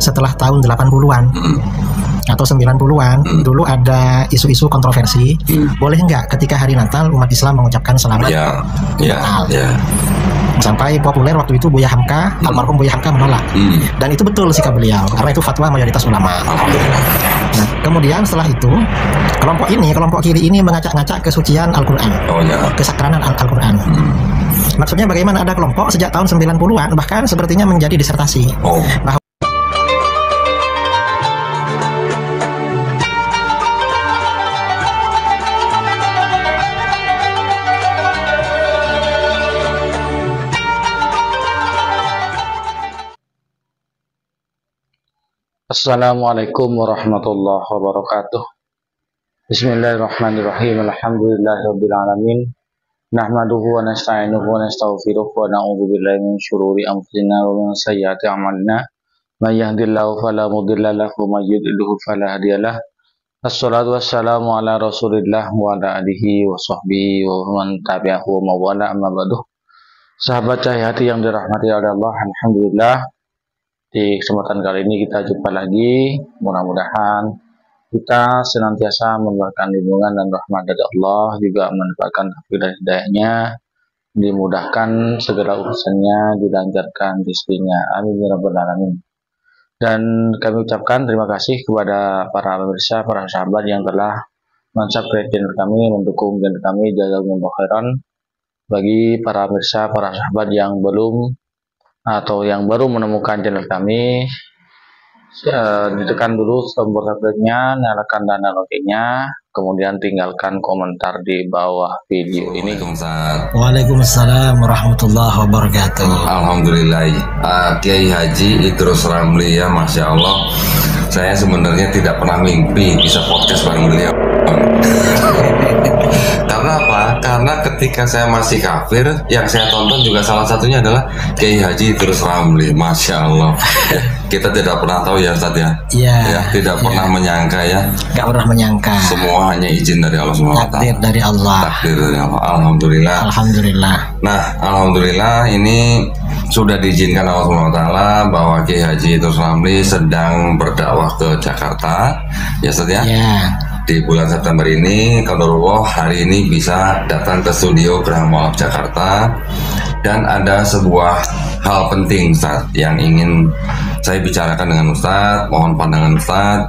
Setelah tahun 80-an atau 90-an, dulu ada isu-isu kontroversi, boleh nggak ketika hari Natal umat Islam mengucapkan selamat Natal. Sampai populer waktu itu Buya Hamka, almarhum Buya Hamka menolak. Dan itu betul sikap beliau, karena itu fatwa mayoritas ulama. Nah, kemudian setelah itu, kelompok kiri ini mengacak-ngacak kesucian Al-Quran, kesakranan Al-Quran. Maksudnya bagaimana ada kelompok sejak tahun 90-an, bahkan sepertinya menjadi disertasi. Bahwa Assalamualaikum warahmatullahi wabarakatuh. Bismillahirrahmanirrahim. Alhamdulillahirabbil alamin. Nahmaduhu wa nasta'inuhu wa nastaghfiruh wa na'udzu billahi min syururi anfusina wa min sayyiati a'malina. May yahdihillahu fala mudilla lahu wa may yudlil fala hadiyalah. Assalatu wassalamu ala Rasulillah wa ala alihi wa sahbihi wa man tabi'ahu wa mawala amma ba'du. Sahabat cahaya hati yang dirahmati oleh Allah, alhamdulillah. Di kesempatan kali ini kita jumpa lagi. Mudah-mudahan kita senantiasa mendapatkan lindungan dan rahmat dari Allah, juga mendapatkan hidayahnya, dimudahkan segala urusannya, dilancarkan rezekinya. Amin ya rabbal alamin. Dan kami ucapkan terima kasih kepada para pemirsa, para sahabat yang telah men-subscribe channel kami, mendukung channel kami, jazakumullah khairan. Bagi para pemirsa, para sahabat yang belum atau yang baru menemukan channel kami, ditekan dulu tombol subscribe-nya, nyalakan tanda loncengnya, kemudian tinggalkan komentar di bawah video ini. Waalaikumsalam warahmatullahi wabarakatuh. Alhamdulillah, Kiai Haji Idrus Ramli, ya Masya Allah. Saya sebenarnya tidak pernah mimpi bisa podcast bareng beliau. Karena apa? Karena ketika saya masih kafir, yang saya tonton juga salah satunya adalah Kiai Haji Idrus Ramli. Masya Allah. Kita tidak pernah tahu ya Ustaz ya. Tidak pernah menyangka ya. Gak pernah menyangka. Semua hanya izin dari Allah SWT. Takdir dari Allah. Takdir dari Allah. Alhamdulillah. Alhamdulillah. Nah, alhamdulillah ini sudah diizinkan Allah SWT bahwa Kiai Haji Idrus Ramli sedang berdakwah ke Jakarta. Ya Ustaz ya. Di bulan September ini, qadarullah hari ini bisa datang ke studio Geraha Mu'alaf Jakarta. Dan ada sebuah hal penting Ustaz yang ingin saya bicarakan dengan Ustaz, mohon pandangan Ustaz,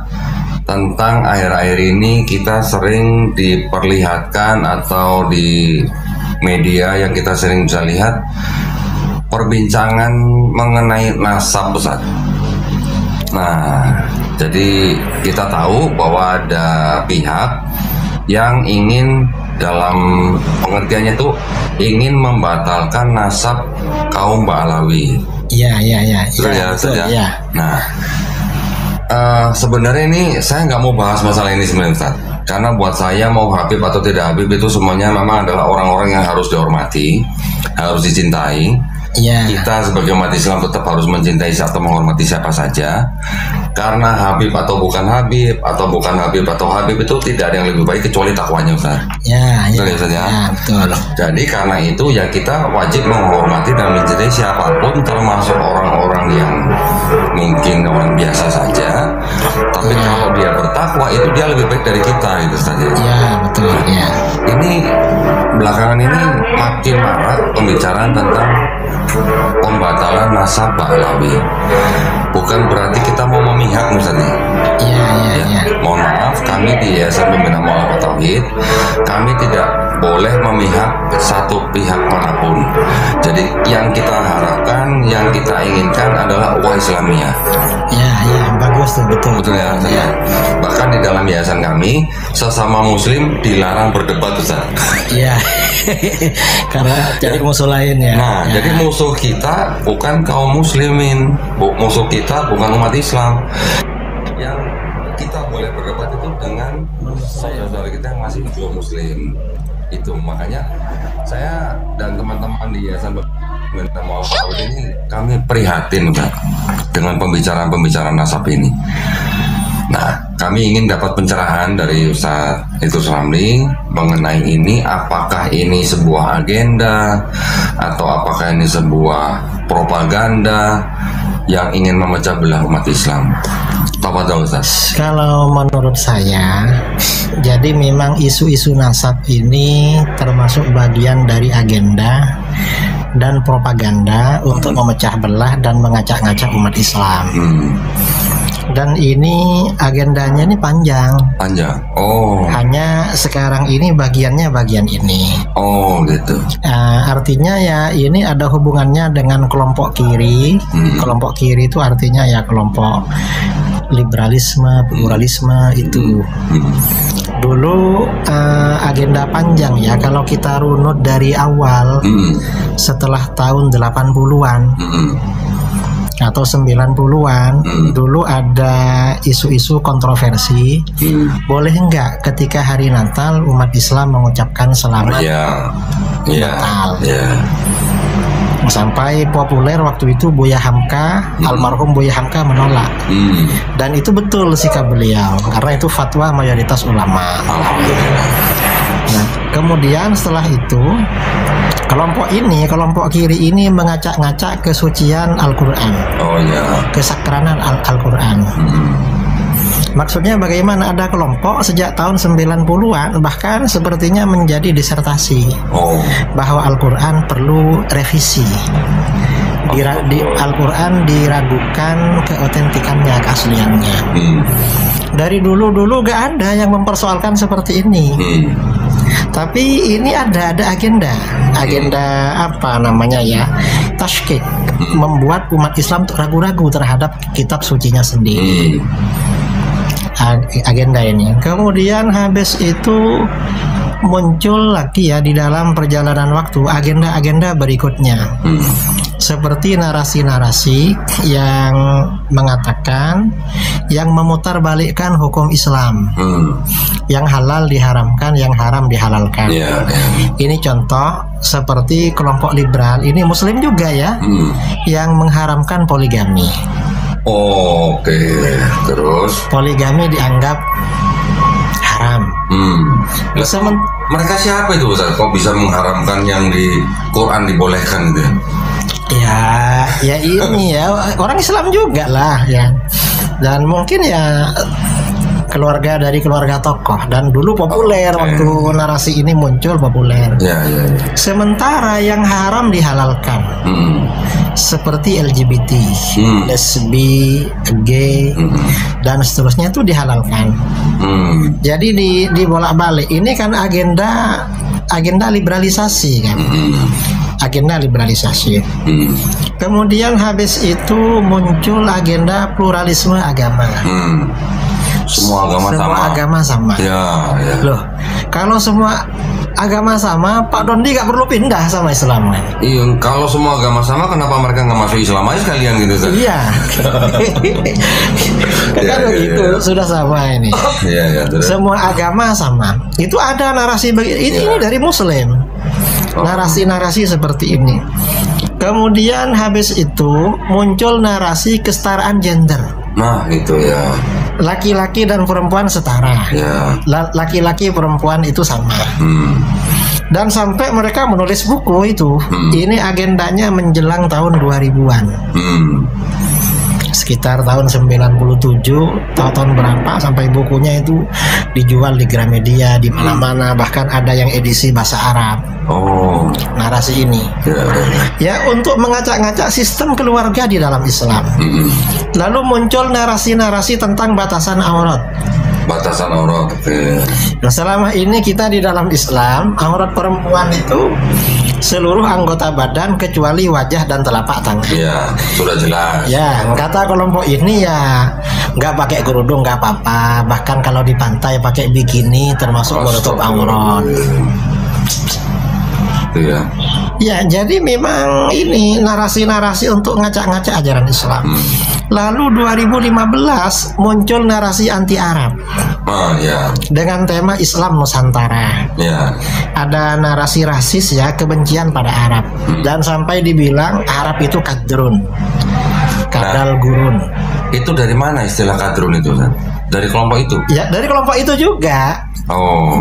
tentang akhir-akhir ini kita sering diperlihatkan atau di media yang kita sering bisa lihat perbincangan mengenai nasab Ustaz. Nah, jadi kita tahu bahwa ada pihak yang ingin, dalam pengertiannya itu ingin membatalkan nasab kaum Ba'alawi. Betul ya. Nah, sebenarnya ini saya nggak mau bahas masalah ini sebenarnya Ustaz. Karena buat saya mau Habib atau tidak Habib itu semuanya memang adalah orang-orang yang harus dihormati, harus dicintai. Kita sebagai umat Islam tetap harus mencintai atau menghormati siapa saja. Karena Habib atau bukan Habib, atau bukan Habib atau Habib itu tidak ada yang lebih baik kecuali takwanya Ustaz. Betul ya. Betul. Jadi karena itu ya kita wajib menghormati dan mencintai siapapun, termasuk orang-orang yang mungkin orang biasa saja. Tapi kalau dia bertakwa itu dia lebih baik dari kita itu saja. Betul ya. Ini belakangan ini makin marak pembicaraan tentang pembatalan nasab Ba'alawi. Bukan berarti kita mau memihak misalnya. Mohon maaf, kami di Yayasan Pembina Mu'alafah Tauhid, kami tidak boleh memihak satu pihak manapun. Jadi yang kita harapkan, yang kita inginkan adalah ukhuwah Islamiyah. Bagus tuh, betul ya. Bahkan di dalam yayasan kami, sesama muslim dilarang berdebat Ustaz. Karena jadi musuh lain ya. Nah, jadi musuh kita bukan kaum muslimin, musuh kita bukan umat Islam. Yang kita boleh berdebat itu dengan saudara kita yang masih belum muslim. Itu makanya saya dan teman-teman di Yayasan Pembina Mu'alafah Tauhid ini kami prihatin Ustaz dengan pembicaraan nasab ini. Nah, kami ingin dapat pencerahan dari Ustaz Idrus Ramli mengenai ini, apakah ini sebuah agenda atau apakah ini sebuah propaganda yang ingin memecah belah umat Islam? Tafadhol Ustaz. Kalau menurut saya, jadi memang isu-isu nasab ini termasuk bagian dari agenda dan propaganda untuk memecah belah dan mengacak-ngacak umat Islam. Dan ini agendanya ini panjang. Oh. Hanya sekarang ini bagiannya bagian ini. Oh gitu. Artinya ya ini ada hubungannya dengan kelompok kiri. Kelompok kiri itu artinya ya kelompok liberalisme, pluralisme itu. Dulu agenda panjang ya, kalau kita runut dari awal setelah tahun 80-an atau 90-an, dulu ada isu-isu kontroversi. Boleh enggak ketika hari Natal umat Islam mengucapkan selamat Natal? Sampai populer waktu itu Buya Hamka, almarhum Buya Hamka menolak. Dan itu betul sikap beliau, karena itu fatwa mayoritas ulama. Nah, kemudian setelah itu kelompok kiri ini mengacak-ngacak kesucian Al-Quran, kesakranan Al-Quran. Maksudnya bagaimana ada kelompok sejak tahun 90-an bahkan sepertinya menjadi disertasi bahwa Al-Quran perlu revisi. Al-Quran diragukan keotentikannya, keasliannya. Dari dulu gak ada yang mempersoalkan seperti ini. Tapi ini ada agenda apa namanya ya, tashkik, membuat umat Islam ragu-ragu terhadap kitab sucinya sendiri. Agenda ini. Kemudian habis itu muncul lagi ya di dalam perjalanan waktu agenda-agenda berikutnya. Seperti narasi-narasi yang mengatakan, yang memutarbalikkan hukum Islam, yang halal diharamkan, yang haram dihalalkan. Ini contoh seperti kelompok liberal, ini Muslim juga ya, yang mengharamkan poligami. Terus poligami dianggap haram. Mereka siapa itu Ustaz? Kok bisa mengharamkan yang di Quran dibolehkan gitu? Ya ini ya orang Islam juga lah ya. Dan mungkin ya dari keluarga tokoh, dan dulu populer waktu narasi ini muncul, populer. Sementara yang haram dihalalkan, seperti LGBT, lesbi, gay, dan seterusnya itu dihalalkan. Jadi di bolak-balik ini kan agenda liberalisasi kan. Agenda liberalisasi. Kemudian habis itu muncul agenda pluralisme agama. Semua agama sama. Loh, kalau semua agama sama, Pak Dondi gak perlu pindah sama Islam kan? Iya, kalau semua agama sama, kenapa mereka nggak masuk Islam aja sekalian gitu? Iya. Kan begitu, sudah sama ini. Semua agama sama. Itu ada narasi ini dari Muslim. Narasi-narasi seperti ini. Kemudian habis itu muncul narasi kesetaraan gender. Nah itu ya, laki-laki dan perempuan setara, laki-laki perempuan itu sama. Dan sampai mereka menulis buku itu. Ini agendanya menjelang tahun 2000-an, sekitar tahun 97, tahun berapa, sampai bukunya itu dijual di Gramedia, di mana-mana, bahkan ada yang edisi bahasa Arab. Narasi ini ya untuk mengacak-ngacak sistem keluarga di dalam Islam. Lalu muncul narasi-narasi tentang batasan aurat. Nah, selama ini kita di dalam Islam, aurat perempuan itu seluruh anggota badan kecuali wajah dan telapak tangan. Sudah jelas. Kata kelompok ini ya nggak pakai kerudung nggak apa-apa, bahkan kalau di pantai pakai bikini termasuk menutup aurat. Ya, jadi memang ini narasi-narasi untuk ngacak-ngacak ajaran Islam. Lalu 2015 muncul narasi anti Arab. Dengan tema Islam Nusantara. Ada narasi rasis ya, kebencian pada Arab. Dan sampai dibilang Arab itu kadrun, kadal gurun. Itu dari mana istilah kadrun itu? Dari kelompok itu? Ya, dari kelompok itu juga.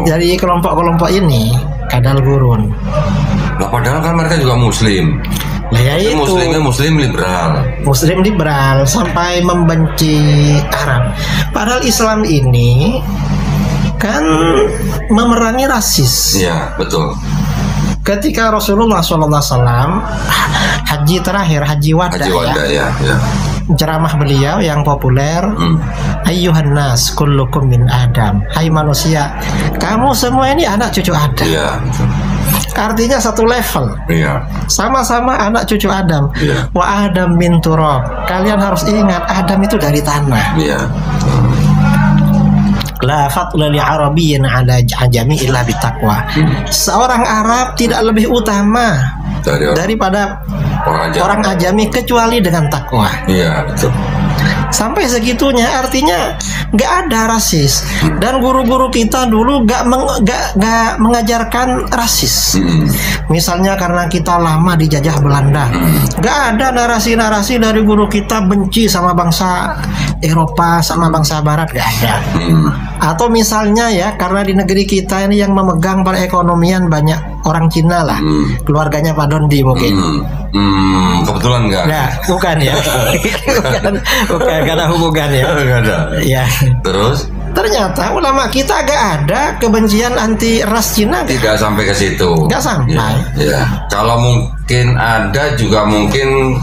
Dari kelompok-kelompok ini, kadal gurun. Padahal kan mereka juga Muslim. Ya itu Muslim liberal sampai membenci Arab. Padahal Islam ini kan memerangi rasis. Iya, betul. Ketika Rasulullah SAW haji terakhir, haji wada ya. Ceramah beliau yang populer, ayyuhan nas kullukum min Adam. Hai manusia, kamu semua ini anak cucu Adam. Iya. Artinya satu level. Iya. Sama-sama anak cucu Adam. Iya. Wa Adam min turab. Kalian harus ingat Adam itu dari tanah. Iya. La fadla li arabiyyin ala ajami illa bitaqwa. Seorang Arab tidak lebih utama daripada orang ajami kecuali dengan takwa. Iya, betul. Sampai segitunya, artinya nggak ada rasis. Dan guru-guru kita dulu nggak mengajarkan rasis. Misalnya karena kita lama dijajah Belanda, nggak ada narasi-narasi dari guru kita benci sama bangsa Eropa, sama bangsa Barat, nggak ada. Atau misalnya ya, karena di negeri kita ini yang memegang perekonomian banyak orang Cina lah, keluarganya Pak Dondi mungkin. Kebetulan enggak? Nah, bukan ya. bukan karena hubungan ya. Enggak ada. Ya. Terus? Ternyata ulama kita agak ada kebencian anti ras Cina. Tidak sampai ke situ. Enggak sampai. Ya. Kalau mungkin ada juga mungkin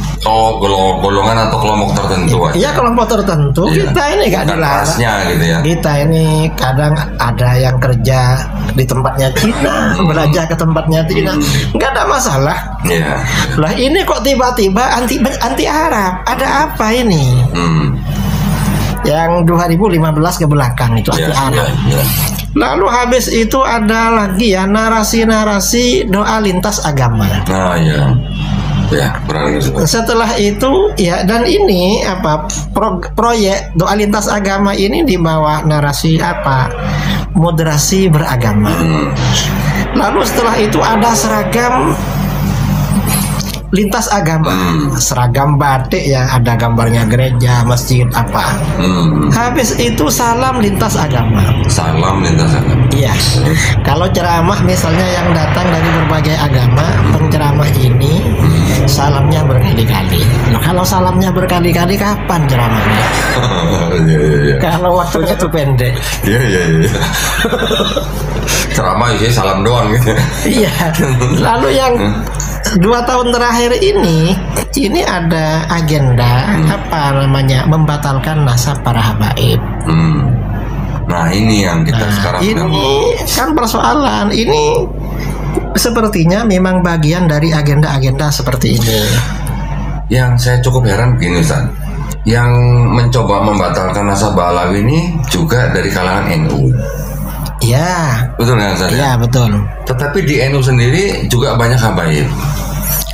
golongan atau kelompok tertentu. Iya, kelompok tertentu. Ya. Kita ini enggak dilarang. Gitu ya. Kita ini kadang ada yang kerja di tempatnya Cina, belajar ke tempatnya Cina, enggak ada masalah. Iya. Lah ini kok tiba-tiba anti Arab? Ada apa ini? Yang 2015 ke belakang itu anti Arab. Lalu habis itu ada lagi ya narasi-narasi doa lintas agama. Nah ya. Setelah itu ya, dan ini apa proyek doa lintas agama ini di bawah narasi apa? Moderasi beragama. Lalu setelah itu ada seragam lintas agama, seragam batik ya, ada gambarnya gereja, masjid apa. Habis itu salam lintas agama. Salam lintas agama. Iya. Kalau ceramah misalnya yang datang dari berbagai agama, penceramah ini salamnya berkali-kali. Nah, kalau salamnya berkali-kali kapan ceramahnya? Kalau waktunya tuh pendek. Iya. Ceramah isinya salam doang gitu. Iya. Lalu yang 2 tahun terakhir ini ada agenda apa namanya, membatalkan nasab para habaib. Nah ini yang kita sekarang ini kan persoalan ini sepertinya memang bagian dari agenda-agenda seperti ini. Yang saya cukup heran begini Ustaz, yang mencoba membatalkan nasab Alawi ini juga dari kalangan NU. Ya, betul kan Ustaz? Ya, betul. Tetapi di NU sendiri juga banyak habaib.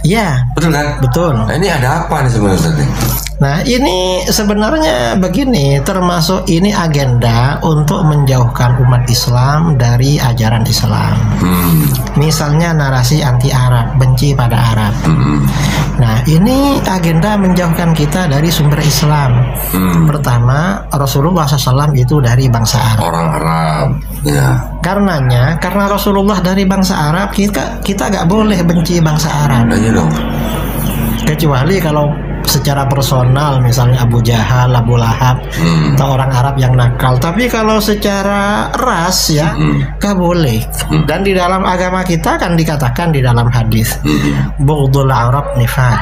Ya, betul kan? Betul. Nah, ini ada apa nih sebenarnya Ustaz? Nah, ini sebenarnya begini, termasuk ini agenda untuk menjauhkan umat Islam dari ajaran Islam. Misalnya narasi anti Arab, benci pada Arab. Nah, ini agenda menjauhkan kita dari sumber Islam. Pertama, Rasulullah SAW itu dari bangsa Arab. Orang Arab. Ya. Karena Rasulullah dari bangsa Arab, kita gak boleh benci bangsa Arab. Iya dong. Kecuali kalau secara personal, misalnya Abu Jahal, Abu Lahab, atau orang Arab yang nakal. Tapi kalau secara ras ya, gak boleh. Dan di dalam agama kita kan dikatakan di dalam hadis, bughdul Arab nifaq,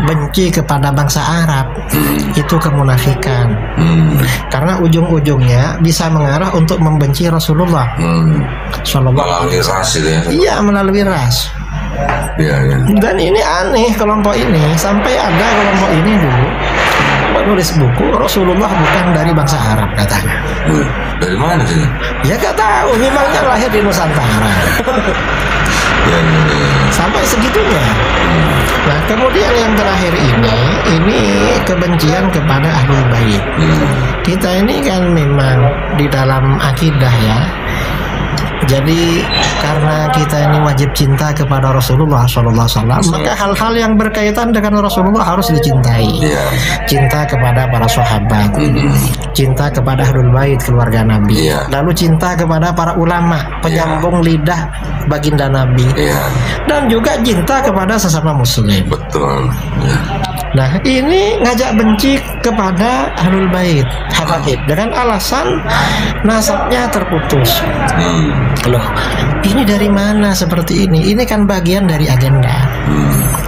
benci kepada bangsa Arab itu kemunafikan. Karena ujung-ujungnya bisa mengarah untuk membenci Rasulullah. Melalui ras itu ya? Iya, melalui ras. Ya. Dan ini aneh kelompok ini, sampai ada kelompok ini dulu menulis buku Rasulullah bukan dari bangsa Arab katanya. Dari mana sih? Ya gak tahu, memangnya lahir di Nusantara. Ya. Sampai segitunya. Nah, kemudian yang terakhir ini kebencian kepada Ahlul Bait. Kita ini kan memang di dalam akidah ya, Jadi karena kita ini wajib cinta kepada Rasulullah SAW, maka hal-hal yang berkaitan dengan Rasulullah harus dicintai. Cinta kepada para sahabat, cinta kepada ahlul bait keluarga Nabi, lalu cinta kepada para ulama penyambung lidah baginda Nabi, dan juga cinta kepada sesama muslim. Betul. Nah, ini ngajak benci kepada ahlul bait, habaib, dengan alasan nasabnya terputus. Loh, ini dari mana seperti ini? Ini kan bagian dari agenda.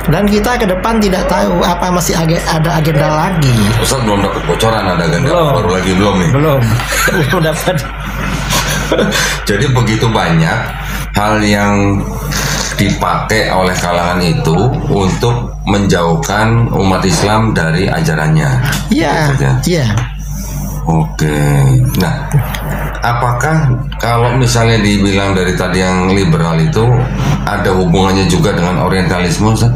Dan kita ke depan tidak tahu apa masih ada agenda lagi. Ustaz belum dapat bocoran ada agenda baru lagi belum nih? Belum dapat. Jadi begitu banyak hal yang dipakai oleh kalangan itu untuk menjauhkan umat Islam dari ajarannya. Iya. Oke. Nah, apakah kalau misalnya dibilang dari tadi yang liberal itu ada hubungannya juga dengan orientalisme, Ustaz?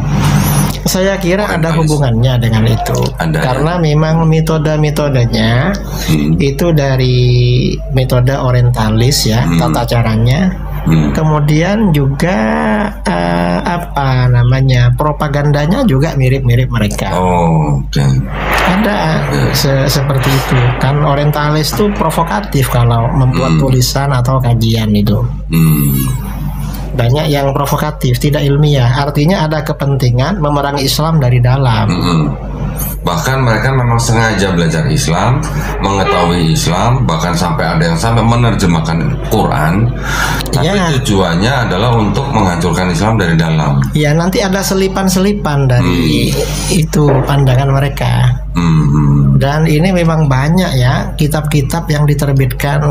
Saya kira ada hubungannya dengan itu. Karena memang metodenya itu dari metode orientalis ya, tata caranya. Kemudian juga propagandanya juga mirip-mirip mereka. Ada seperti itu kan. Orientalis itu provokatif kalau membuat tulisan atau kajian itu. Banyak yang provokatif, tidak ilmiah. Artinya ada kepentingan memerangi Islam dari dalam. Bahkan mereka memang sengaja belajar Islam, mengetahui Islam, bahkan sampai ada yang sampai menerjemahkan Quran. Tapi tujuannya adalah untuk menghancurkan Islam dari dalam. Ya, nanti ada selipan-selipan dari itu pandangan mereka. Dan ini memang banyak ya kitab-kitab yang diterbitkan,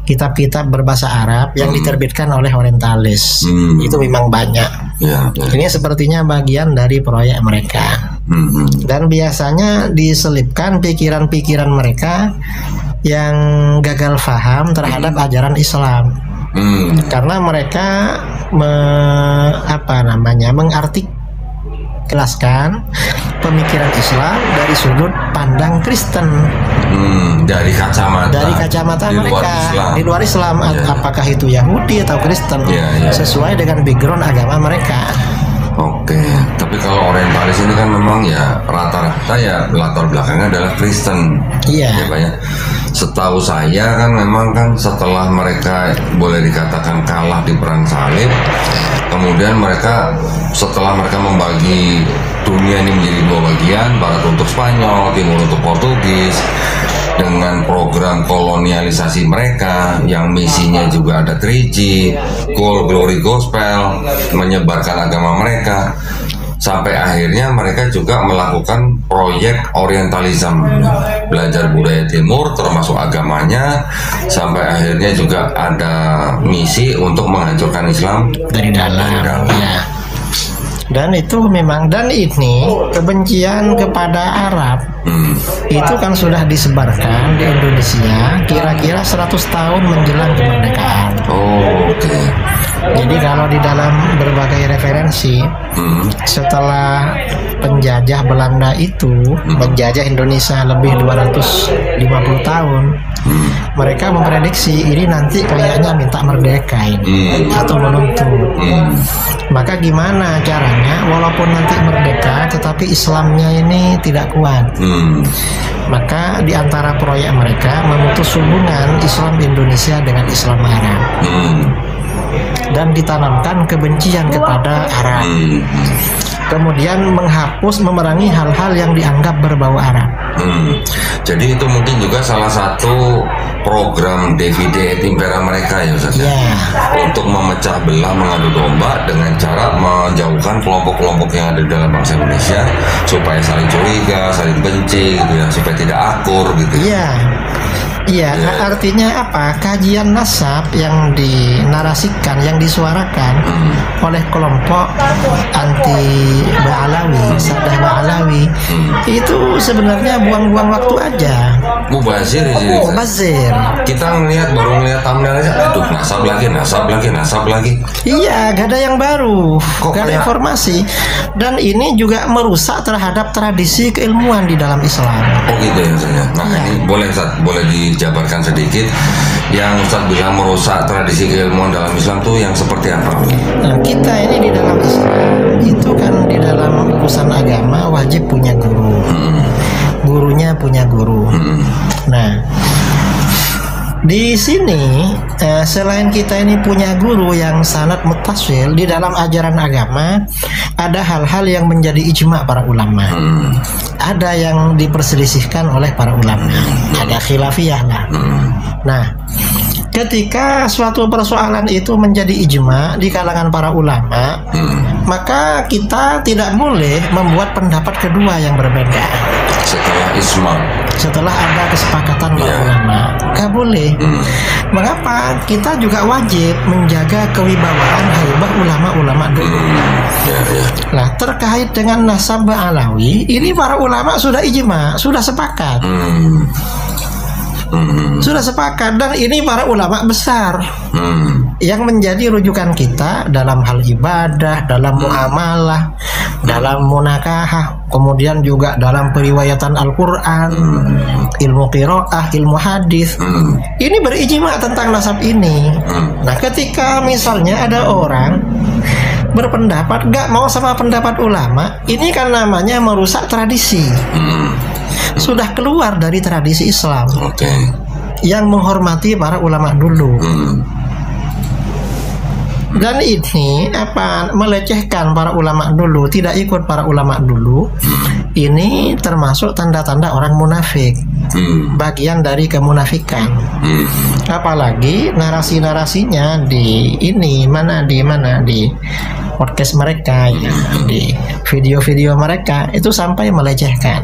kitab-kitab berbahasa Arab yang diterbitkan oleh orientalis. Itu memang banyak. Ini sepertinya bagian dari proyek mereka. Dan biasanya diselipkan pikiran-pikiran mereka yang gagal faham terhadap ajaran Islam. Karena mereka mengartikulasikan pemikiran Islam dari sudut pandang Kristen, dari kacamata mereka di luar Islam. Apakah itu Yahudi atau Kristen, sesuai dengan background agama mereka. Oke, tapi kalau orientalis ini kan memang ya rata-rata ya latar belakangnya adalah Kristen. Ya, Pak ya. Setahu saya kan memang kan setelah mereka boleh dikatakan kalah di perang salib, kemudian mereka setelah mereka membagi dunia ini menjadi dua bagian, barat untuk Spanyol, timur untuk Portugis, dengan program kolonialisasi mereka yang misinya juga ada 3G, Goal Glory Gospel, menyebarkan agama mereka, sampai akhirnya mereka juga melakukan proyek orientalism, belajar budaya timur termasuk agamanya, sampai akhirnya juga ada misi untuk menghancurkan Islam dari dalam. Ya. Dan itu memang, dan ini kebencian kepada Arab itu kan sudah disebarkan di Indonesia kira-kira 100 tahun menjelang kemerdekaan. Jadi kalau di dalam berbagai referensi, setelah penjajah Belanda itu menjajah Indonesia lebih 250 tahun, mereka memprediksi ini nanti kayaknya minta merdeka ini atau menuntut. Maka gimana caranya walaupun nanti merdeka tetapi Islamnya ini tidak kuat? Maka di antara proyek mereka memutus hubungan Islam Indonesia dengan Islam Arab. Dan ditanamkan kebencian kepada Arab. Kemudian menghapus, memerangi hal-hal yang dianggap berbau Arab. Jadi itu mungkin juga salah satu program Davide et Impera mereka ya Ustaz, untuk memecah belah, mengadu domba dengan cara menjauhkan kelompok-kelompok yang ada di dalam bangsa Indonesia supaya saling curiga, saling benci gitu ya, supaya tidak akur gitu. Iya, artinya apa? Kajian nasab yang dinarasikan, yang disuarakan oleh kelompok anti Ba'alawi, Sadah Ba'alawi, itu sebenarnya buang-buang waktu aja. Mubazir. Kita baru ngeliat thumbnail aja, aduh nasab lagi. Iya, gak ada yang baru, gak ada informasi. Dan ini juga merusak terhadap tradisi keilmuan di dalam Islam. Oh gitu ya, Nah ini boleh dijabarkan sedikit yang Ustaz bilang merusak tradisi keilmuan dalam Islam tuh yang seperti apa? Nah, kita ini di dalam Islam itu kan di dalam urusan agama wajib punya guru. Gurunya punya guru. Nah, di sini selain kita ini punya guru yang sanad muttasil, di dalam ajaran agama ada hal-hal yang menjadi ijma para ulama. Ada yang diperselisihkan oleh para ulama, ada khilafiyah lah. Nah, ketika suatu persoalan itu menjadi ijma di kalangan para ulama, maka kita tidak boleh membuat pendapat kedua yang berbeda. Setelah ijma, setelah ada kesepakatan para ulama, gak boleh. Mengapa? Kita juga wajib menjaga kewibawaan haibah ulama-ulama dulu. Nah, terkait dengan nasab Alawi, ini para ulama sudah ijma, sudah sepakat. Sudah sepakat, dan ini para ulama besar yang menjadi rujukan kita dalam hal ibadah, dalam muamalah, dalam munakahah, kemudian juga dalam periwayatan Al-Quran, ilmu qiraah, ilmu hadis. Ini berijma tentang nasab ini. Nah, ketika misalnya ada orang berpendapat gak mau sama pendapat ulama, ini kan namanya merusak tradisi. Sudah keluar dari tradisi Islam yang menghormati para ulama dulu. Dan ini melecehkan para ulama dulu, tidak ikut para ulama dulu. Ini termasuk tanda-tanda orang munafik, bagian dari kemunafikan. Apalagi narasi-narasinya di podcast mereka, ya, di video-video mereka itu sampai melecehkan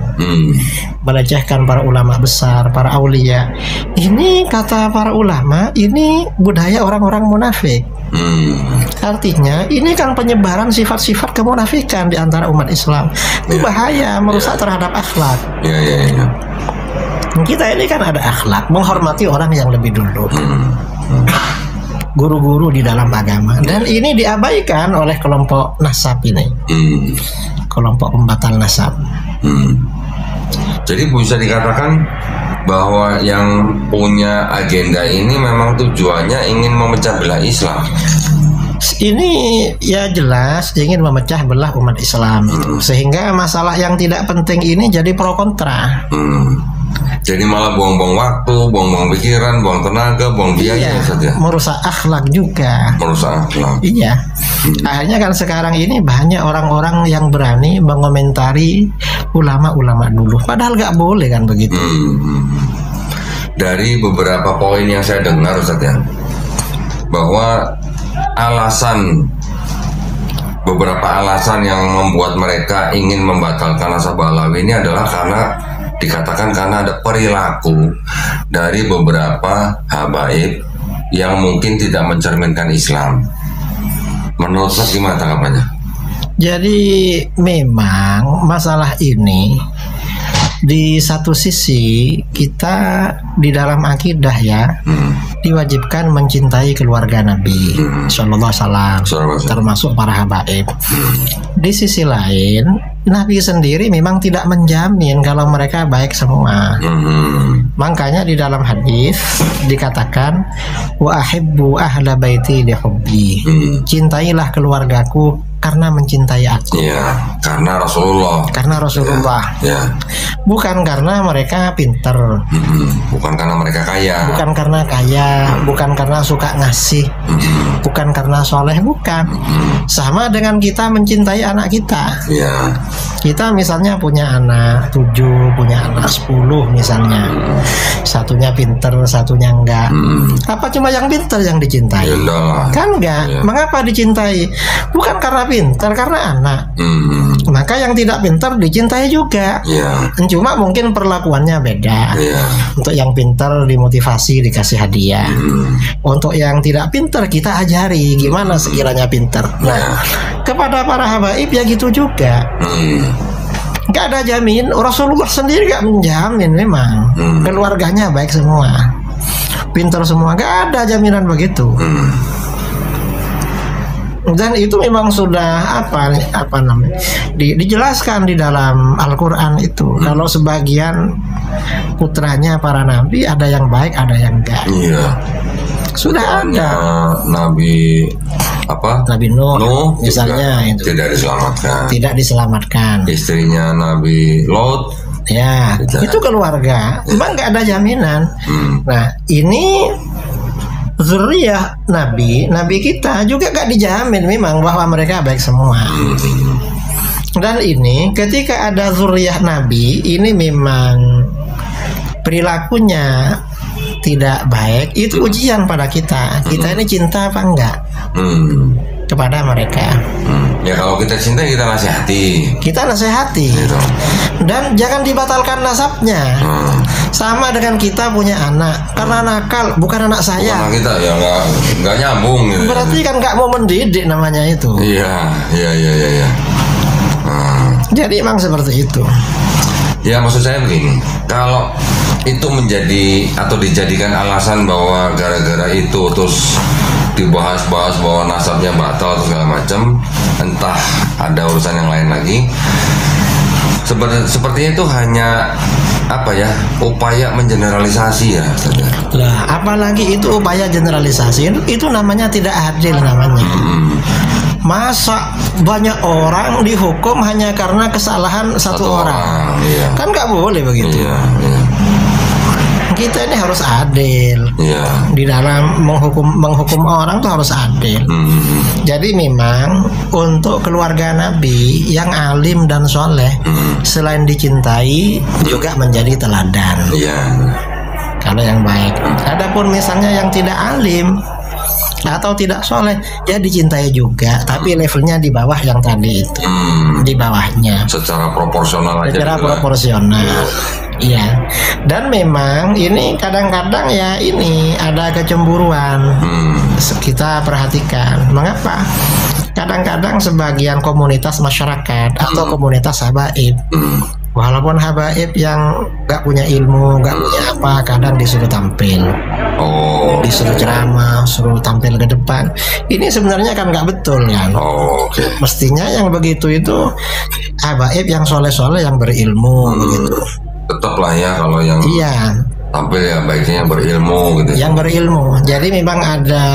para ulama besar, para aulia. Ini kata para ulama, ini budaya orang-orang munafik. Artinya ini kan penyebaran sifat-sifat kemunafikan di antara umat Islam. Itu bahaya, merusak terhadap akhlak. Kita ini kan ada akhlak, menghormati orang yang lebih dulu, guru-guru di dalam agama, dan ini diabaikan oleh kelompok nasab ini, kelompok pembatal nasab. Jadi bisa dikatakan bahwa yang punya agenda ini memang tujuannya ingin memecah belah Islam. Ini ya jelas ingin memecah belah umat Islam, sehingga masalah yang tidak penting ini jadi pro kontra. Jadi malah buang-buang waktu, buang-buang pikiran, buang tenaga, buang biaya saja. Merusak akhlak juga. Merusak akhlak. Iya. Akhirnya kan sekarang ini banyak orang-orang yang berani mengomentari ulama-ulama dulu. Padahal nggak boleh kan begitu. Dari beberapa poin yang saya dengar, Ustaz, ya, bahwa beberapa alasan yang membuat mereka ingin membatalkan nasab Alawi ini adalah dikatakan karena ada perilaku dari beberapa habaib yang mungkin tidak mencerminkan Islam. Menurut Ustaz gimana tanggapannya? Jadi memang masalah ini di satu sisi kita di dalam akidah ya diwajibkan mencintai keluarga Nabi Sallallahu Alaihi Wasallam, termasuk para habaib. Di sisi lain Nabi sendiri memang tidak menjamin kalau mereka baik semua. Makanya di dalam hadis dikatakan wa ahibbu ahla baiti li hubbi. Cintailah keluargaku karena mencintai aku. Ya, karena Rasulullah. Ya. Bukan karena mereka pinter. Bukan karena mereka kaya. Bukan karena suka ngasih. Bukan karena soleh, bukan. Sama dengan kita mencintai anak kita. Ya. Kita misalnya punya anak 7, punya anak 10 misalnya. Satunya pinter, satunya enggak. Apa cuma yang pinter yang dicintai? Kan enggak. Mengapa dicintai? Bukan karena pinter, karena anak. Maka yang tidak pinter dicintai juga. Cuma mungkin perlakuannya beda. Untuk yang pinter dimotivasi, dikasih hadiah. Untuk yang tidak pinter kita ajari gimana sekiranya pinter. Nah, kepada para habaib ya gitu juga. Gak ada jamin. Rasulullah sendiri gak menjamin memang keluarganya baik semua, pinter semua. Gak ada jaminan begitu. Dan itu memang sudah apa namanya dijelaskan di dalam Al-Quran itu. Kalau sebagian putranya para nabi ada yang baik, ada yang enggak. Iya. Sudah ada. Nabi Nabi Nuh misalnya itu tidak diselamatkan. Istrinya Nabi Lot ya itu keluarga, memang nggak ada jaminan. Nah ini zuriyah Nabi kita juga gak dijamin memang bahwa mereka baik semua. Dan ini ketika ada zuriyah Nabi ini memang perilakunya tidak baik, itu ujian pada kita. Kita ini cinta apa enggak kepada mereka. Ya kalau kita cinta kita nasihati. Gitu. Dan jangan dibatalkan nasabnya. Sama dengan kita punya anak, karena nakal bukan anak saya. Bukan kita ya nggak nyambung. Gitu. Berarti kan nggak mau mendidik namanya itu. Iya. Jadi emang seperti itu. Ya maksud saya begini, kalau itu menjadi atau dijadikan alasan bahwa gara-gara itu terus dibahas-bahas bahwa nasabnya batal atau segala macam, entah ada urusan yang lain lagi. Sepertinya itu hanya upaya mengeneralisasi ya. Lah, apalagi itu upaya generalisasi, itu namanya tidak adil namanya. Masa banyak orang dihukum hanya karena kesalahan satu orang? Iya. Kan nggak boleh begitu. Iya. Kita ini harus adil. Di dalam menghukum orang tuh harus adil. Jadi memang untuk keluarga Nabi yang alim dan soleh, selain dicintai juga menjadi teladan. Kalau yang baik. Adapun misalnya yang tidak alim atau tidak soleh, ya dicintai juga, tapi levelnya di bawah yang tadi itu, di bawahnya. Secara proporsional aja. Secara proporsional. Iya. Dan memang ini kadang-kadang ya ini ada kecemburuan. Kita perhatikan. Mengapa? Kadang-kadang sebagian komunitas masyarakat atau komunitas habaib, walaupun habaib yang gak punya ilmu, gak punya apa, kadang disuruh tampil, disuruh ceramah, suruh tampil ke depan. Ini sebenarnya kan gak betul kan. Mestinya yang begitu itu habaib yang soleh-soleh, yang berilmu begitu. Tetaplah ya kalau yang tampil ya baiknya yang berilmu gitu. Yang berilmu. Jadi memang ada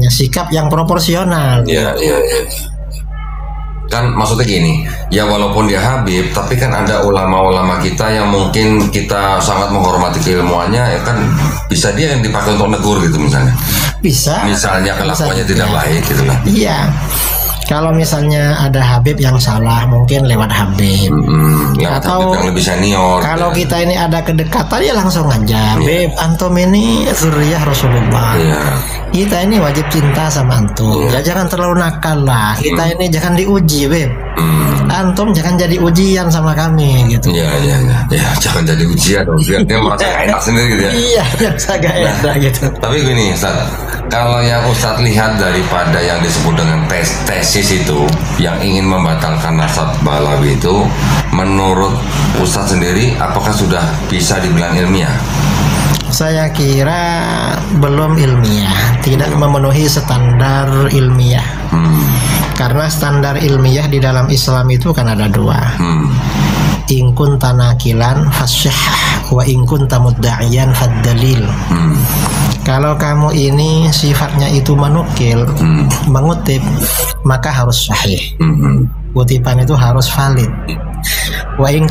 sikap yang proporsional. Iya. Kan maksudnya gini, ya walaupun dia habib, tapi kan ada ulama-ulama kita yang mungkin kita sangat menghormati keilmuannya, ya kan bisa dia yang dipakai untuk negur gitu misalnya. Bisa. Misalnya kelakuannya tidak baik gitu kan. Iya. Kalau misalnya ada habib yang salah, mungkin lewat habib. Atau yang lebih senior. Kalau kita ini ada kedekatan ya langsung aja. Beb, antum ini zuriyah Rasulullah. Kita ini wajib cinta sama antum. Ya jangan terlalu nakal lah. Kita ini jangan diuji, Beb. Antum jangan jadi ujian sama kami gitu. Ya, jangan jadi ujian. Dia merasa enak sendiri gitu ya. Iya, agak enak gitu. Tapi gini, Ustaz, kalau yang Ustaz lihat daripada yang disebut dengan tesis itu yang ingin membatalkan nasab Balawi itu, menurut Ustaz sendiri apakah sudah bisa dibilang ilmiah? Saya kira belum ilmiah, tidak memenuhi standar ilmiah. Karena standar ilmiah di dalam Islam itu kan ada dua. In kunta nakilan fasyahah wa in kunta mudda'iyan faddalil. Kalau kamu ini sifatnya itu menukil, mengutip, maka harus sahih. Kutipan itu harus valid. Wa in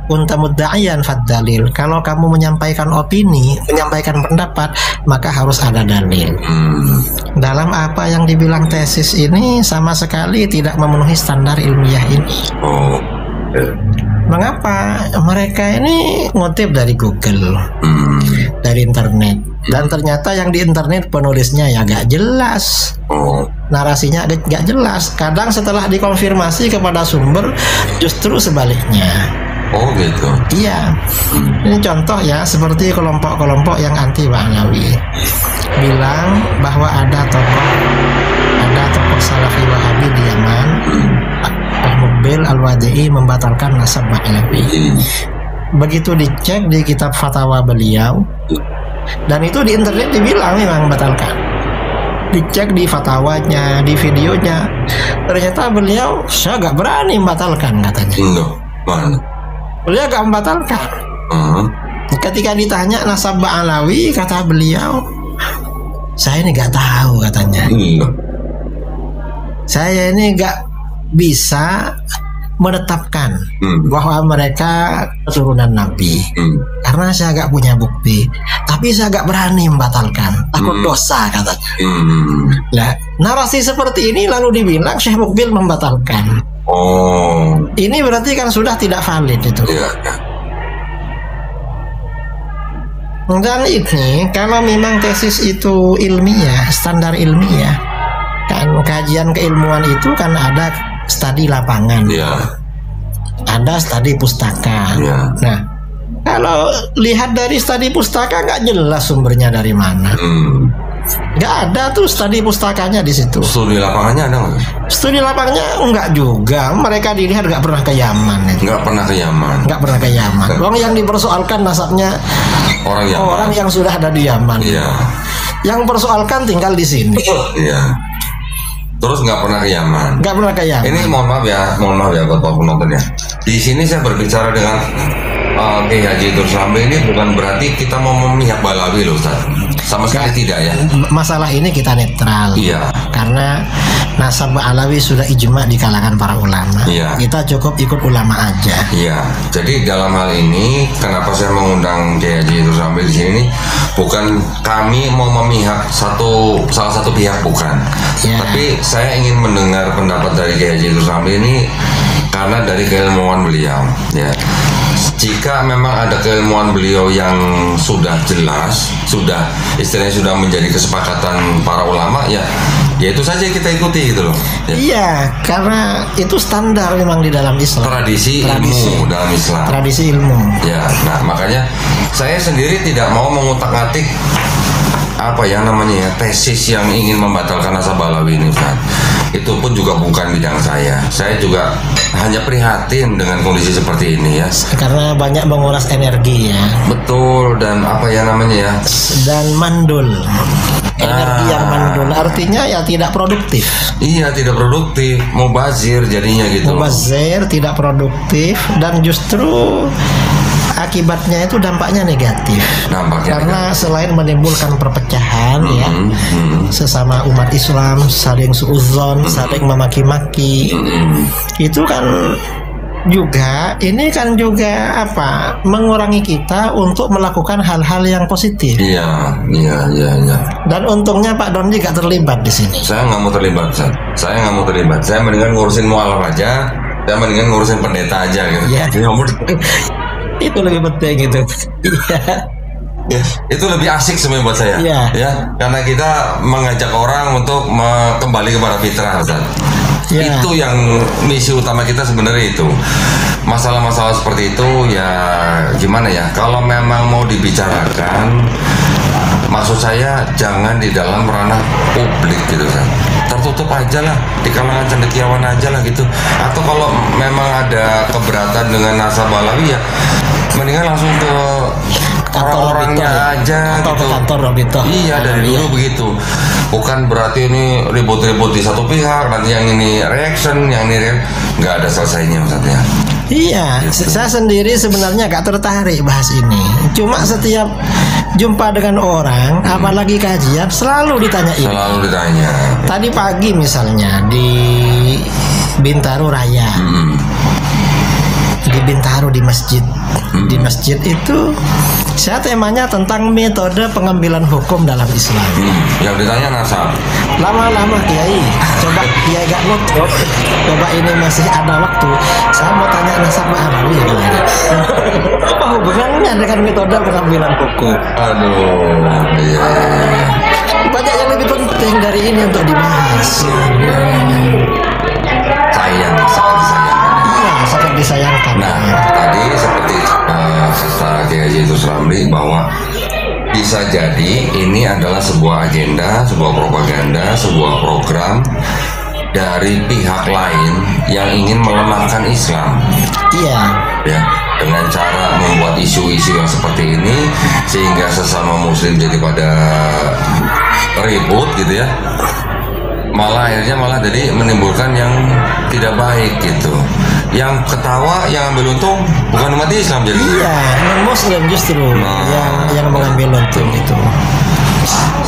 kunta mudda'iyan faddalil. Kalau kamu menyampaikan opini, menyampaikan pendapat, maka harus ada dalil. Dalam apa yang dibilang tesis ini sama sekali tidak memenuhi standar ilmiah ini. Mengapa? Mereka ini ngutip dari Google, dari internet, dan ternyata yang di internet penulisnya ya gak jelas, narasinya gak jelas. Kadang setelah dikonfirmasi kepada sumber justru sebaliknya. Gitu. Iya. Ini contoh ya, seperti kelompok-kelompok yang anti Ba'alawi bilang bahwa ada tokoh Salafi Wahabi di Yaman, Al-Muqbil Al-Wadi'i, membatalkan nasab Ba'alawi. Begitu dicek di kitab fatwa beliau, dan itu di internet dibilang memang membatalkan. dicek di fatwanya, di videonya, ternyata beliau saya gak berani membatalkan katanya. Beliau gak membatalkan. Ketika ditanya nasab Ba'alawi, kata beliau, saya ini gak tahu katanya. Saya ini gak bisa menetapkan bahwa mereka keturunan Nabi karena saya gak punya bukti, tapi saya gak berani membatalkan, takut dosa katanya. Nah, narasi seperti ini lalu dibilang Syekh Mukbil membatalkan. Ini berarti kan sudah tidak valid itu. Dan ini kalau memang tesis itu ilmiah, standar ilmiah, kan kajian keilmuan itu kan ada studi lapangan, ada studi pustaka. Nah, kalau lihat dari studi pustaka nggak jelas sumbernya dari mana. Nggak ada tuh studi pustakanya di situ. Studi lapangannya ada nggak? Studi lapangannya enggak juga. Mereka dilihat nggak pernah ke Yaman. Nggak pernah ke Yaman. Nggak pernah ke Yaman. Orang yang dipersoalkan nasabnya orang yang sudah ada di Yaman. Yang persoalkan tinggal di sini. Terus nggak pernah ke Yaman. Nggak pernah ke Yaman. Ini mohon maaf ya buat penonton ya. Di sini saya berbicara dengan Kiai Haji Idrus Ramli ini bukan berarti kita mau memihak Balawi loh, Ustaz. Sama sekali tidak ya. Masalah ini kita netral. Karena nasab Ba'alawi sudah ijma di kalangan para ulama. Kita cukup ikut ulama aja. Jadi dalam hal ini kenapa saya mengundang Kiai Haji Idrus Ramli di sini bukan kami mau memihak salah satu pihak, bukan. Tapi saya ingin mendengar pendapat dari Kiai Haji Idrus Ramli ini karena dari keilmuan beliau. Jika memang ada keilmuan beliau yang sudah jelas, istilahnya sudah menjadi kesepakatan para ulama, ya itu saja kita ikuti gitu loh. Karena itu standar memang di dalam Islam. Tradisi ilmu dalam Islam. Tradisi ilmu. Nah makanya saya sendiri tidak mau mengutak-atik tesis yang ingin membatalkan nasab Ba'alawi ini, Ustaz. Itu pun juga bukan bidang saya. Saya juga hanya prihatin dengan kondisi seperti ini ya. Karena banyak menguras energi ya. Betul, dan dan mandul. Energi yang mandul artinya ya tidak produktif. Tidak produktif, mubazir jadinya gitu. Mubazir, tidak produktif, dan justru akibatnya itu dampaknya negatif. Karena selain menimbulkan perpecahan sesama umat Islam, saling suudzon, saling memaki-maki, itu kan juga mengurangi kita untuk melakukan hal-hal yang positif. Dan untungnya Pak Dondi gak terlibat di sini. Saya nggak mau terlibat, saya nggak mau terlibat. Saya mendingan ngurusin mualaf aja, saya mendingan ngurusin pendeta aja gitu. Itu lebih penting itu. Itu lebih asik sebenarnya buat saya. Karena kita mengajak orang untuk kembali kepada fitrah, Ustaz. Itu yang misi utama kita sebenarnya itu. Masalah-masalah seperti itu ya gimana ya? Kalau memang mau dibicarakan, maksud saya jangan di dalam ranah publik gitu kan. Tertutup aja lah, di kalangan cendekiawan aja lah gitu. Atau kalau memang ada keberatan dengan nasab Ba'alawi ya mendingan langsung ke orang-orangnya aja atau gitu. Ke kantor Robito. Dari dulu begitu. Bukan berarti ini ribut-ribut di satu pihak, nanti yang ini reaction, yang ini nggak ada selesainya maksudnya. Gitu. Saya sendiri sebenarnya gak tertarik bahas ini. Cuma setiap jumpa dengan orang, apalagi kajian, selalu ditanya ini. Tadi pagi misalnya di Bintaro Raya, di Bintaro di masjid. Di masjid itu saya temanya tentang metode pengambilan hukum dalam Islam. Yang ditanya nasab. Lama-lama Kiai, coba Kiai gak nutup, coba ini masih ada waktu, saya mau tanya nasab Ba'alawi ya. Apa hubungannya dengan metode pengambilan hukum? Banyak yang lebih penting dari ini untuk dibahas. Sangat disayangkan. Tadi seperti Kiai Haji Idrus Ramli bahwa bisa jadi ini adalah sebuah agenda, sebuah propaganda, sebuah program dari pihak lain yang ingin melemahkan Islam. Dengan cara membuat isu-isu yang seperti ini sehingga sesama muslim jadi pada ribut gitu ya, malah akhirnya jadi menimbulkan yang tidak baik gitu. Yang ketawa, yang ambil untung bukan umat Islam jadi. Iya, non-Muslim justru yang mengambil untung itu.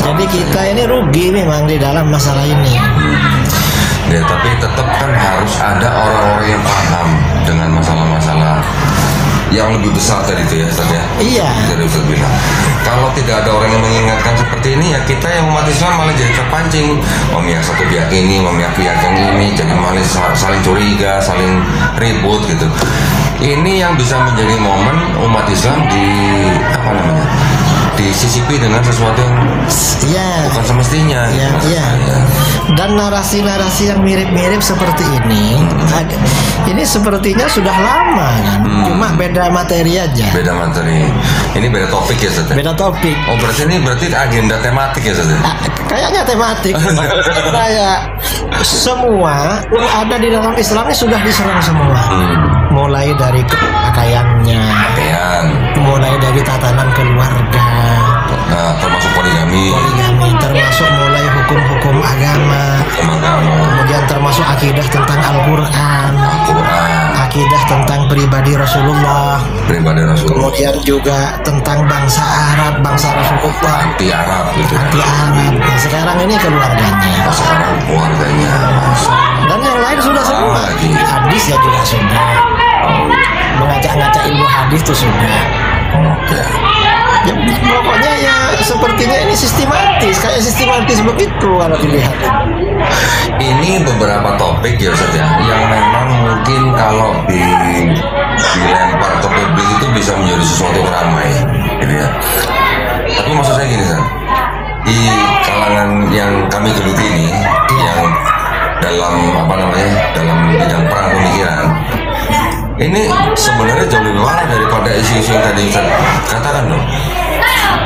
Jadi kita ini rugi memang di dalam masalah ini. Ya, tapi tetap kan harus ada orang-orang yang paham dengan masalah-masalah yang lebih besar tadi itu ya, Ustaz ya. Iya. Jadi Ustaz bilang, kalau tidak ada orang yang mengingatkan seperti ini, ya kita yang umat Islam malah jadi terpancing. Memihak satu pihak ini, memihak pihak yang ini, jadi malah saling curiga, saling ribut gitu. Ini yang bisa menjadi momen umat Islam disisipi dengan sesuatu yang bukan semestinya. Iya. Dan narasi-narasi yang mirip-mirip seperti ini sepertinya sudah lama kan. Cuma beda materi aja. Beda materi. Ini beda topik ya, Ustaz. Beda topik. Oh, berarti agenda tematik ya, Ustaz. Kayaknya tematik. Kayak semua yang ada di dalam Islam ini sudah diserang semua. Mulai dari pakaiannya, mulai dari tatanan keluarga, termasuk poligami, termasuk mulai hukum-hukum agama, kemudian termasuk akidah tentang Al-Quran, akidah tentang pribadi Rasulullah, kemudian juga tentang bangsa Arab, bangsa Rasulullah, anti Arab gitu. Nah, sekarang ini keluarganya. Dan yang lain sudah semua. Hadis ya juga sudah. Mengajak-ngajak ilmu hadis itu sudah. Ya, pokoknya ya sepertinya ini sistematis begitu kalau dilihat. Ini beberapa topik ya Ustaz ya, yang memang mungkin kalau dilempar ke publik itu bisa menjadi sesuatu yang ramai gitu ya. Tapi maksud saya gini Ustaz, di kalangan yang kami geluti ini, yang dalam bidang perang pemikiran, ini sebenarnya jauh lebih parah daripada isu-isu yang tadi Ustaz katakan loh.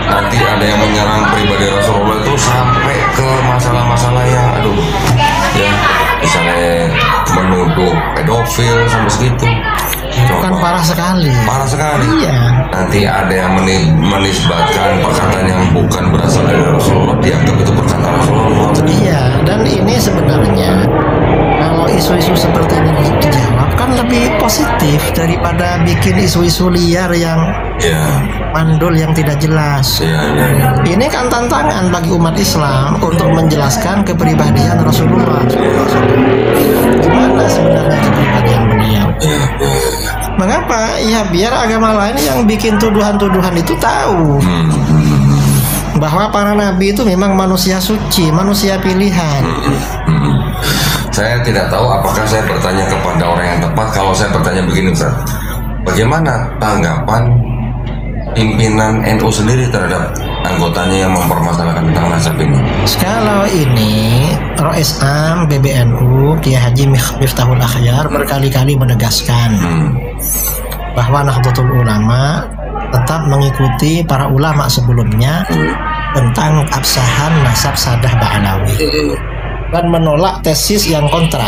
Nanti ada yang menyerang pribadi Rasulullah itu sampai ke masalah-masalah yang misalnya menuduh pedofil sampai segitu. Itu kan parah sekali. Iya. Nanti ada yang menisbatkan perkataan yang bukan berasal dari Rasulullah, dianggap itu perkataan Rasulullah. Iya, dan ini sebenarnya kalau isu-isu seperti ini dijawab kan lebih positif daripada bikin isu-isu liar yang mandul yang tidak jelas. Ini kan tantangan bagi umat Islam untuk menjelaskan kepribadian Rasulullah. Gimana sebenarnya kepribadian beliau? Mengapa? Ya biar agama lain yang bikin tuduhan-tuduhan itu tahu bahwa para nabi itu memang manusia suci, manusia pilihan. Saya tidak tahu apakah saya bertanya kepada orang yang tepat kalau saya bertanya begini Ustaz. Bagaimana tanggapan pimpinan NU sendiri terhadap anggotanya yang mempermasalahkan tentang nasab ini? Kalau ini Rois Am PBNU Kiai Haji Miftahul Akhyar berkali-kali menegaskan bahwa Nahdlatul Ulama tetap mengikuti para ulama sebelumnya tentang absahan nasab Sadah Ba'alawi dan menolak tesis yang kontra.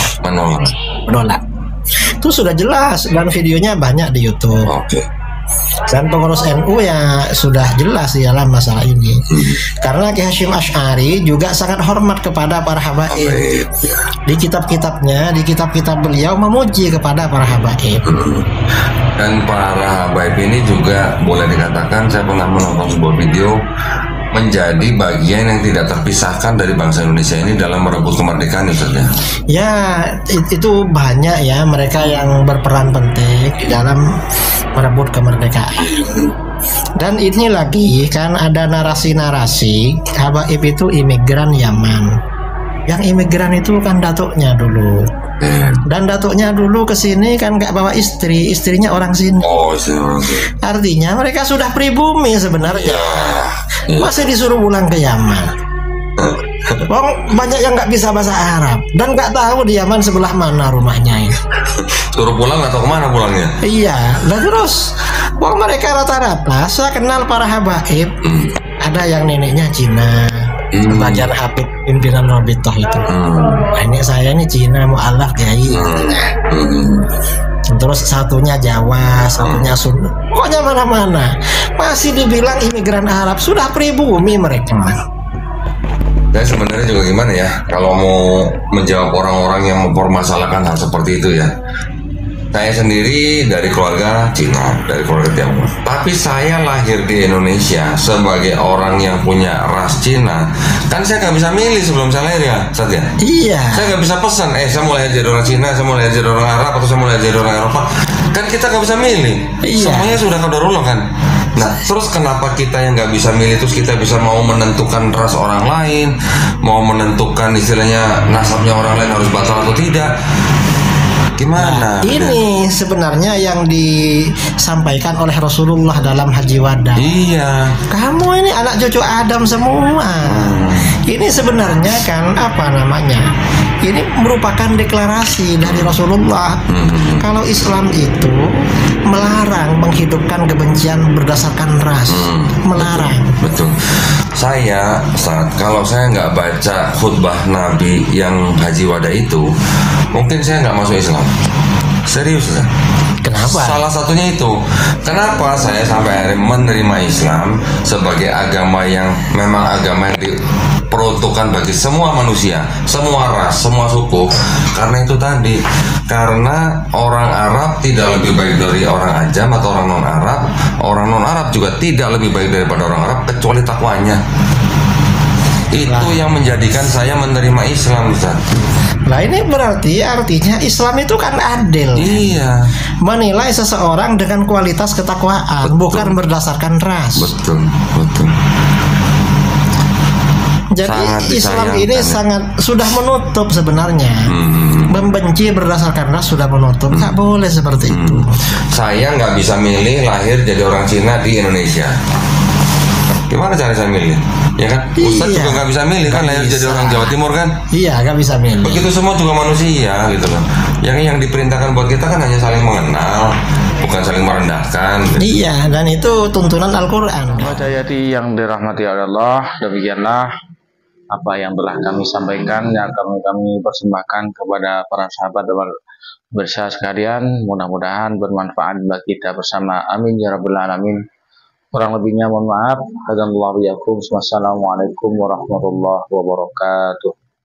Menolak. Itu sudah jelas dan videonya banyak di YouTube. Dan pengurus NU ya sudah jelas di dalam masalah ini. Karena Kiai Hasyim Asy'ari juga sangat hormat kepada para habaib. Di kitab-kitabnya, di kitab-kitab beliau memuji kepada para habaib. Dan para habaib ini juga boleh dikatakan, saya pernah menonton sebuah video, menjadi bagian yang tidak terpisahkan dari bangsa Indonesia ini dalam merebut kemerdekaan itu. Ya, itu banyak ya mereka yang berperan penting di dalam merebut kemerdekaan. Dan ini lagi kan ada narasi-narasi habaib itu imigran Yaman. Yang imigran itu kan datuknya dulu. Dan datuknya dulu ke sini kan nggak bawa istri, istrinya orang sini. Artinya mereka sudah pribumi sebenarnya. Masih disuruh pulang ke Yaman. Banyak yang nggak bisa bahasa Arab dan nggak tahu di Yaman sebelah mana rumahnya ini. Suruh pulang atau kemana pulangnya? Iya, dan terus mereka rata-rata saya kenal para habaib. Ada yang neneknya Cina, bagian Habib pimpinan Robitoh itu. Ini saya ini Cina mu'alaf Kiai. Terus satunya Jawa, satunya Sunda. Pokoknya mana-mana masih dibilang imigran Arab, sudah pribumi mereka. Dan sebenarnya juga gimana ya, kalau mau menjawab orang-orang yang mempermasalahkan hal seperti itu ya. Saya sendiri dari keluarga Cina, dari keluarga Tionghoa. Tapi saya lahir di Indonesia sebagai orang yang punya ras Cina. Kan saya nggak bisa milih sebelum saya lahir ya, Satya. Iya. Saya nggak bisa pesan, saya mau lahir jadi orang Cina, saya mau lahir jadi orang Arab, atau saya mau lahir jadi orang Eropa. Kan kita nggak bisa milih. Iya. Semuanya sudah qadarullah kan. Nah, terus kenapa kita yang nggak bisa milih, terus kita bisa mau menentukan ras orang lain, mau menentukan istilahnya nasabnya orang lain harus batal atau tidak? Gimana? Nah, ini sebenarnya yang disampaikan oleh Rasulullah dalam Haji Wada. Iya. Kamu ini anak cucu Adam semua. Ini sebenarnya kan apa namanya? Ini merupakan deklarasi dari Rasulullah. Kalau Islam itu melarang menghidupkan kebencian berdasarkan ras, melarang. Betul. Kalau saya nggak baca khutbah Nabi yang Haji Wada itu, mungkin saya nggak masuk Islam. Serius ya? Kenapa? Salah satunya itu. Kenapa saya sampai akhirnya menerima Islam sebagai agama yang memang agama yang diperuntukkan bagi semua manusia, semua ras, semua suku. Karena itu tadi, karena orang Arab tidak lebih baik dari orang Ajam atau orang non-Arab. Orang non-Arab juga tidak lebih baik daripada orang Arab kecuali takwanya. Itu yang menjadikan saya menerima Islam, Ustaz. Nah, ini berarti artinya Islam itu kan adil. Iya. Menilai seseorang dengan kualitas ketakwaan, bukan berdasarkan ras. Betul, betul. Jadi Islam ini sangat sudah menutup sebenarnya. Membenci berdasarkan ras sudah menutup. Nggak boleh seperti itu. Saya nggak bisa milih lahir jadi orang Cina di Indonesia. Gimana cara saya milih? Ya kan? Ustadz juga nggak bisa milih kan, lahir jadi orang Jawa Timur kan? Iya, nggak bisa milih. Begitu semua juga manusia gitu loh. Yang diperintahkan buat kita kan hanya saling mengenal, bukan saling merendahkan. Gitu. Iya, dan itu tuntunan Al-Quran. Hadirin yang dirahmati Allah, demikianlah apa yang telah kami sampaikan yang kami persembahkan kepada para sahabat dan bersama sekalian. Mudah-mudahan bermanfaat bagi kita bersama. Amin ya rabbal alamin. Kurang lebihnya mohon maaf. Wassalamualaikum warahmatullahi wabarakatuh.